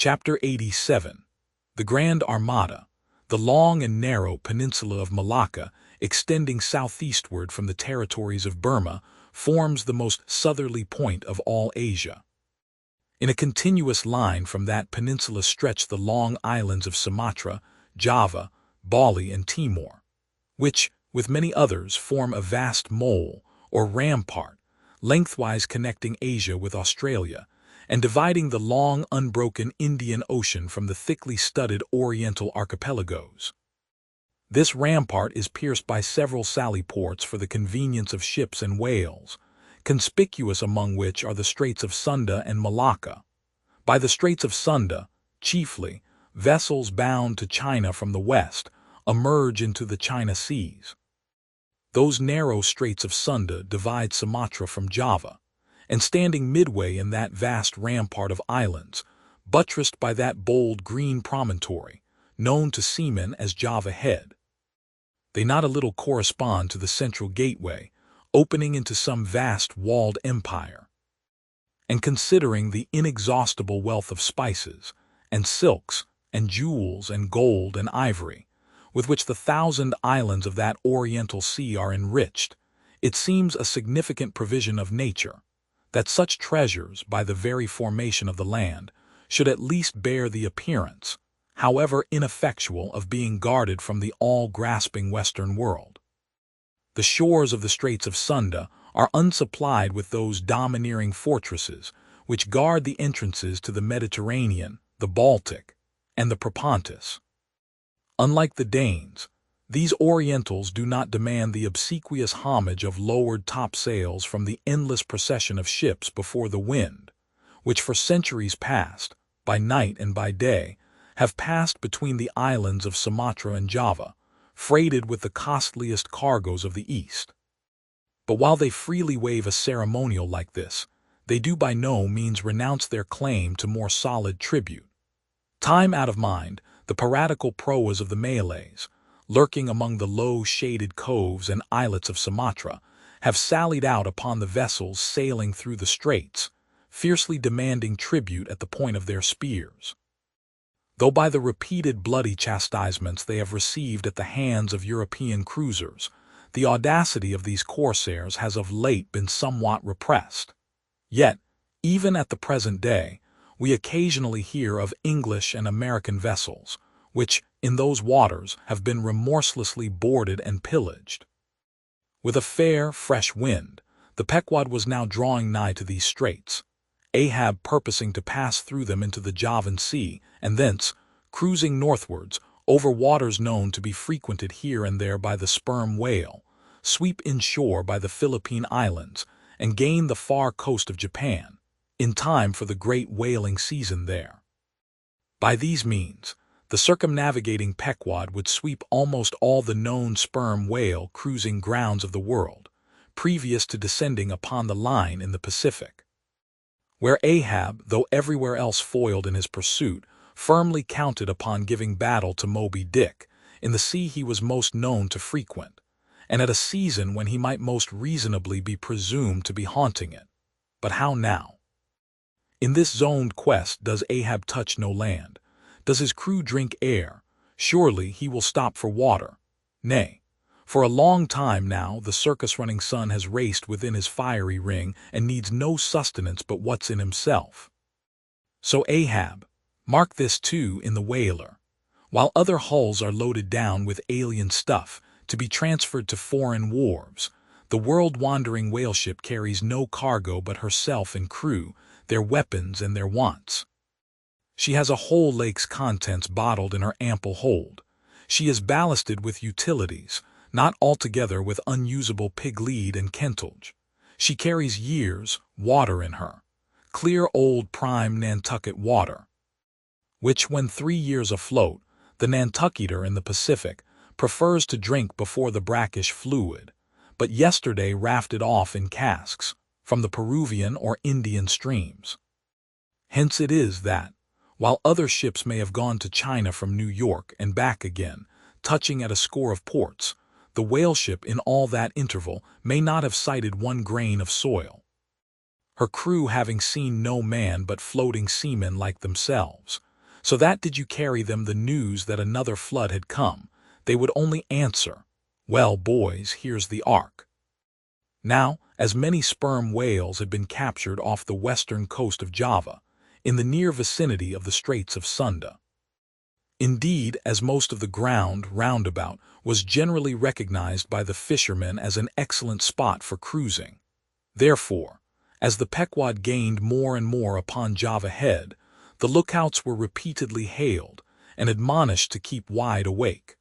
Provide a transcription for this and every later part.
Chapter 87. The Grand Armada, the long and narrow peninsula of Malacca, extending southeastward from the territories of Burma, forms the most southerly point of all Asia. In a continuous line from that peninsula stretch the long islands of Sumatra, Java, Bali, and Timor, which, with many others, form a vast mole, or rampart, lengthwise connecting Asia with Australia, and dividing the long, unbroken Indian Ocean from the thickly studded Oriental archipelagos. This rampart is pierced by several sally ports for the convenience of ships and whales, conspicuous among which are the Straits of Sunda and Malacca. By the Straits of Sunda, chiefly, vessels bound to China from the west emerge into the China Seas. Those narrow Straits of Sunda divide Sumatra from Java, and standing midway in that vast rampart of islands, buttressed by that bold green promontory, known to seamen as Java Head, they not a little correspond to the central gateway, opening into some vast walled empire. And considering the inexhaustible wealth of spices, and silks, and jewels, and gold, and ivory, with which the 1,000 islands of that Oriental Sea are enriched, it seems a significant provision of nature that such treasures, by the very formation of the land, should at least bear the appearance, however ineffectual, of being guarded from the all-grasping Western world. The shores of the Straits of Sunda are unsupplied with those domineering fortresses which guard the entrances to the Mediterranean, the Baltic, and the Propontis. Unlike the Danes, these Orientals do not demand the obsequious homage of lowered topsails from the endless procession of ships before the wind, which for centuries past, by night and by day, have passed between the islands of Sumatra and Java, freighted with the costliest cargoes of the East. But while they freely waive a ceremonial like this, they do by no means renounce their claim to more solid tribute. Time out of mind, the piratical proas of the Malays, lurking among the low shaded coves and islets of Sumatra, have sallied out upon the vessels sailing through the straits, fiercely demanding tribute at the point of their spears. Though by the repeated bloody chastisements they have received at the hands of European cruisers, the audacity of these corsairs has of late been somewhat repressed. Yet, even at the present day, we occasionally hear of English and American vessels, which, in those waters, have been remorselessly boarded and pillaged. With a fair, fresh wind, the Pequod was now drawing nigh to these straits, Ahab purposing to pass through them into the Javan Sea, and thence, cruising northwards, over waters known to be frequented here and there by the sperm whale, sweep inshore by the Philippine Islands, and gain the far coast of Japan, in time for the great whaling season there. By these means, the circumnavigating Pequod would sweep almost all the known sperm whale cruising grounds of the world, previous to descending upon the line in the Pacific, where Ahab, though everywhere else foiled in his pursuit, firmly counted upon giving battle to Moby Dick, in the sea he was most known to frequent, and at a season when he might most reasonably be presumed to be haunting it. But how now? In this zoned quest does Ahab touch no land? Does his crew drink air? Surely he will stop for water. Nay, for a long time now the circus-running sun has raced within his fiery ring and needs no sustenance but what's in himself. So Ahab, mark this too in the whaler, while other hulls are loaded down with alien stuff to be transferred to foreign wharves, the world-wandering whaleship carries no cargo but herself and crew, their weapons and their wants. She has a whole lake's contents bottled in her ample hold. She is ballasted with utilities, not altogether with unusable pig-lead and kentelge. She carries years' water in her, clear old prime Nantucket water, which, when 3 years afloat, the Nantucketer in the Pacific prefers to drink before the brackish fluid, but yesterday rafted off in casks from the Peruvian or Indian streams. Hence it is that, while other ships may have gone to China from New York and back again, touching at a score of ports, the whaleship in all that interval may not have sighted one grain of soil. Her crew having seen no man but floating seamen like themselves, So that did you carry them the news that another flood had come, they would only answer, "Well, boys, here's the ark." Now, as many sperm whales had been captured off the western coast of Java, in the near vicinity of the Straits of Sunda. Indeed, as most of the ground roundabout was generally recognized by the fishermen as an excellent spot for cruising. Therefore, as the Pequod gained more and more upon Java Head, the lookouts were repeatedly hailed and admonished to keep wide awake.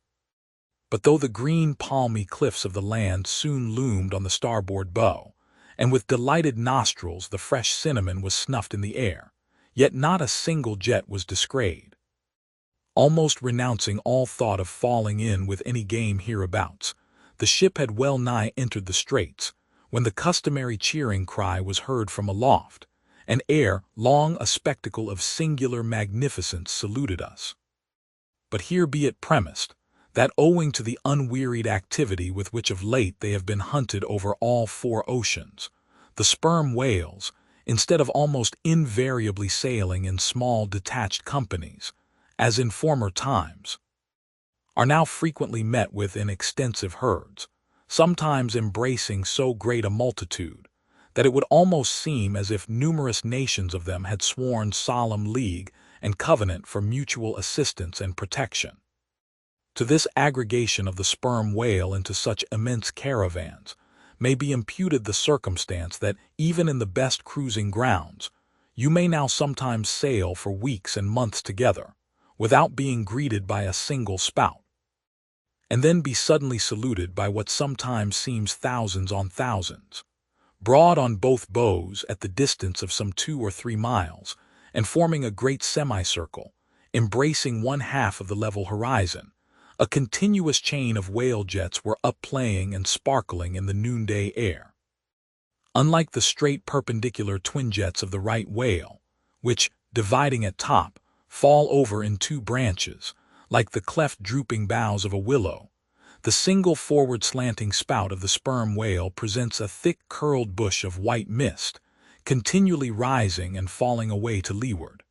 But though the green palmy cliffs of the land soon loomed on the starboard bow, and with delighted nostrils the fresh cinnamon was snuffed in the air, yet not a single jet was descried. Almost renouncing all thought of falling in with any game hereabouts, the ship had well nigh entered the straits, when the customary cheering cry was heard from aloft, and ere long a spectacle of singular magnificence saluted us. But here be it premised, that owing to the unwearied activity with which of late they have been hunted over all four oceans, the sperm whales, instead of almost invariably sailing in small detached companies, as in former times, are now frequently met with in extensive herds, sometimes embracing so great a multitude, that it would almost seem as if numerous nations of them had sworn solemn league and covenant for mutual assistance and protection. To this aggregation of the sperm whale into such immense caravans may be imputed the circumstance that even in the best cruising grounds, you may now sometimes sail for weeks and months together, without being greeted by a single spout, and then be suddenly saluted by what sometimes seems thousands on thousands, broad on both bows at the distance of some 2 or 3 miles, and forming a great semicircle, embracing one half of the level horizon. A continuous chain of whale jets were up playing and sparkling in the noonday air. Unlike the straight perpendicular twin jets of the right whale, which, dividing at top, fall over in 2 branches, like the cleft drooping boughs of a willow, the single forward slanting spout of the sperm whale presents a thick curled bush of white mist, continually rising and falling away to leeward.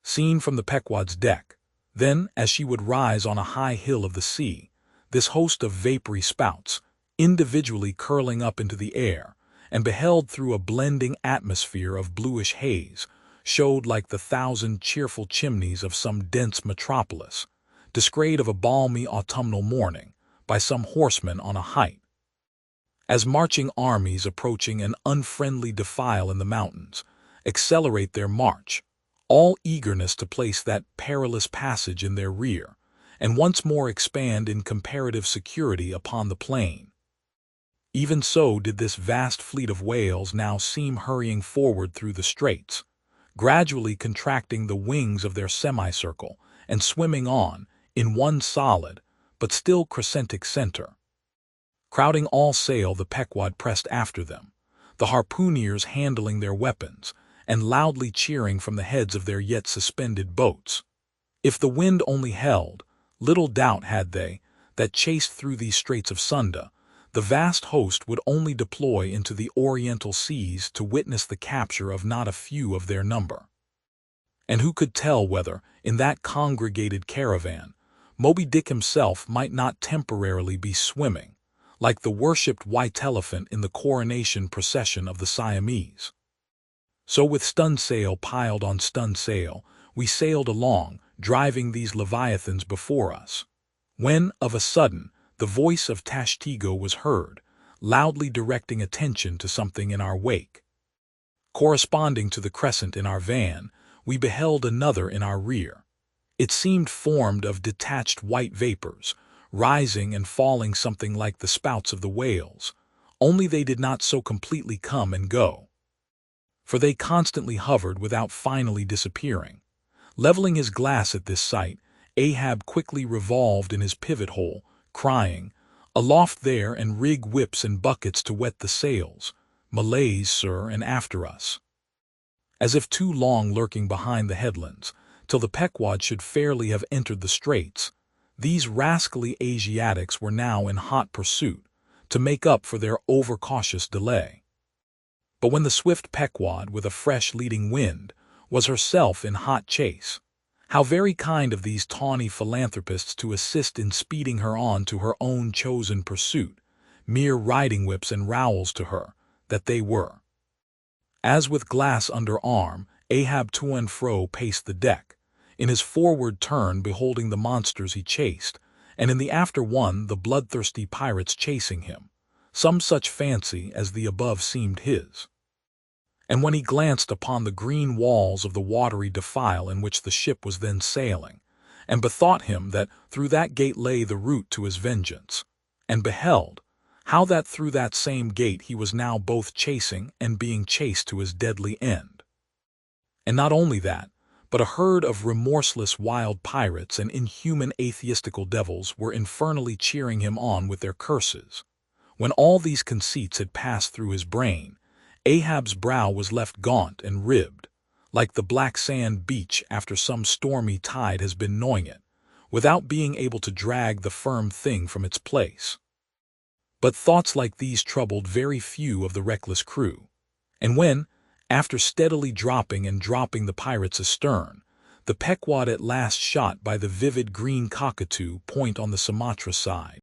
Seen from the Pequod's deck, then, as she would rise on a high hill of the sea, this host of vapory spouts, individually curling up into the air, and beheld through a blending atmosphere of bluish haze, showed like the 1,000 cheerful chimneys of some dense metropolis, descried of a balmy autumnal morning by some horseman on a height. As marching armies approaching an unfriendly defile in the mountains accelerate their march, all eagerness to place that perilous passage in their rear, and once more expand in comparative security upon the plain. Even so did this vast fleet of whales now seem hurrying forward through the straits, gradually contracting the wings of their semicircle and swimming on in one solid but still crescentic center. Crowding all sail, the Pequod pressed after them, the harpooneers handling their weapons and loudly cheering from the heads of their yet suspended boats. If the wind only held, little doubt had they that chased through these straits of Sunda, the vast host would only deploy into the oriental seas to witness the capture of not a few of their number. And who could tell whether, in that congregated caravan, Moby Dick himself might not temporarily be swimming, like the worshipped white elephant in the coronation procession of the Siamese. So with stun sail piled on stun sail, we sailed along, driving these leviathans before us, when, of a sudden, the voice of Tashtego was heard, loudly directing attention to something in our wake. Corresponding to the crescent in our van, we beheld another in our rear. It seemed formed of detached white vapors, rising and falling something like the spouts of the whales, only they did not so completely come and go, for they constantly hovered without finally disappearing. Leveling his glass at this sight, Ahab quickly revolved in his pivot hole, crying, "Aloft there, and rig whips and buckets to wet the sails. Malays, sir, and after us." As if too long lurking behind the headlands, till the Pequod should fairly have entered the straits, these rascally Asiatics were now in hot pursuit, to make up for their overcautious delay. But when the swift Pequod, with a fresh leading wind, was herself in hot chase, How very kind of these tawny philanthropists to assist in speeding her on to her own chosen pursuit, mere riding whips and rowels to her, that they were. As with glass under arm, Ahab to and fro paced the deck, in his forward turn beholding the monsters he chased, and in the after one the bloodthirsty pirates chasing him. Some such fancy as the above seemed his. And when he glanced upon the green walls of the watery defile in which the ship was then sailing, and bethought him that through that gate lay the route to his vengeance, and beheld how that through that same gate he was now both chasing and being chased to his deadly end. And not only that, but a herd of remorseless wild pirates and inhuman atheistical devils were infernally cheering him on with their curses. When all these conceits had passed through his brain, Ahab's brow was left gaunt and ribbed, like the black sand beach after some stormy tide has been gnawing it, without being able to drag the firm thing from its place. But thoughts like these troubled very few of the reckless crew, and when, after steadily dropping and dropping the pirates astern, the Pequod at last shot by the vivid green cockatoo point on the Sumatra side,